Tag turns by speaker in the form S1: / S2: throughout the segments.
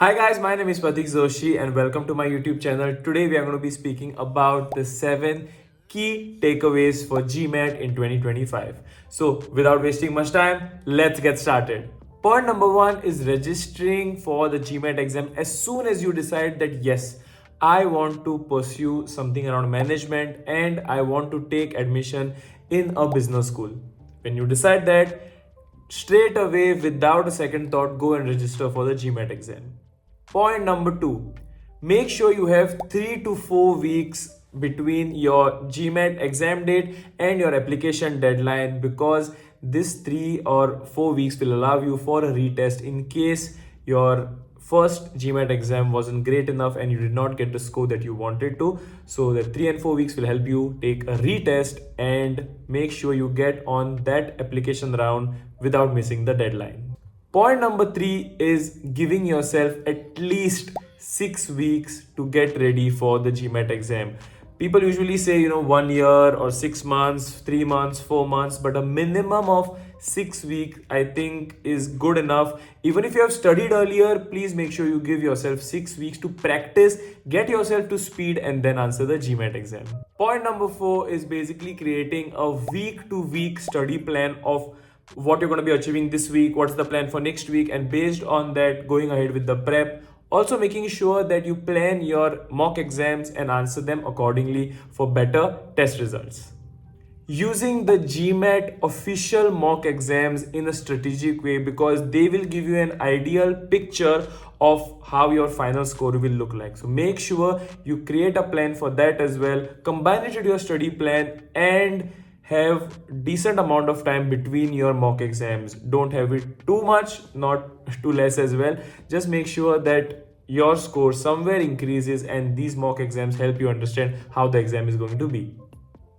S1: Hi guys, my name is Pratik Joshi and welcome to my YouTube channel. Today we are going to be speaking about the 7 key takeaways for GMAT in 2025. So without wasting much time, let's get started. Point number 1 is registering for the GMAT exam as soon as you decide that yes, I want to pursue something around management and I want to take admission in a business school. When you decide that, straight away without a second thought, go and register for the GMAT exam. Point number 2, make sure you have 3 to 4 weeks between your GMAT exam date and your application deadline, because this 3 or 4 weeks will allow you for a retest in case your first GMAT exam wasn't great enough and you did not get the score that you wanted to. So the 3 and 4 weeks will help you take a retest and make sure you get on that application round without missing the deadline. Point number 3 is giving yourself at least 6 weeks to get ready for the GMAT exam. People usually say, 1 year or 6 months, 3 months, 4 months, but a minimum of 6 weeks I think is good enough. Even if you have studied earlier, please make sure you give yourself 6 weeks to practice, get yourself to speed, and then answer the GMAT exam. Point number 4 is basically creating a week to week study plan of what you're going to be achieving this week, what's the plan for next week, and based on that, going ahead with the prep. Also, making sure that you plan your mock exams and answer them accordingly for better test results. Using the GMAT official mock exams in a strategic way, because they will give you an ideal picture of how your final score will look like. So make sure you create a plan for that as well, combine it with your study plan, and have decent amount of time between your mock exams. Don't have it too much, not too less as well. Just make sure that your score somewhere increases, and these mock exams help you understand how the exam is going to be.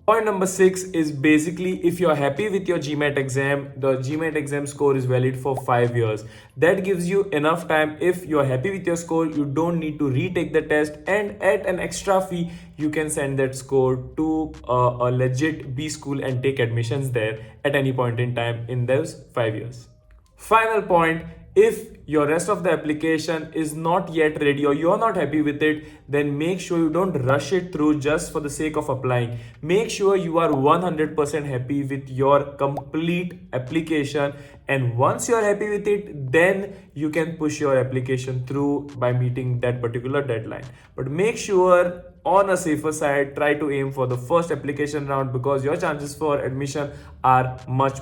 S1: Point number 6 is basically, if you're happy with your GMAT exam, the GMAT exam score is valid for 5 years. That gives you enough time. If you're happy with your score, you don't need to retake the test, and at an extra fee, you can send that score to a legit B school and take admissions there at any point in time in those 5 years. Final point, if your rest of the application is not yet ready or you're not happy with it, then make sure you don't rush it through just for the sake of applying. Make sure you are 100% happy with your complete application, and once you're happy with it, then you can push your application through by meeting that particular deadline. But make sure, on a safer side, try to aim for the first application round, because your chances for admission are much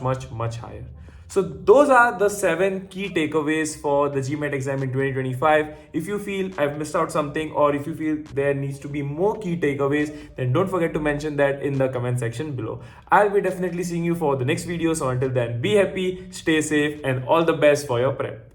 S1: higher. So those are the 7 key takeaways for the GMAT exam in 2025. If you feel I've missed out something, or if you feel there needs to be more key takeaways, then don't forget to mention that in the comment section below. I'll be definitely seeing you for the next video. So until then, be happy, stay safe, and all the best for your prep.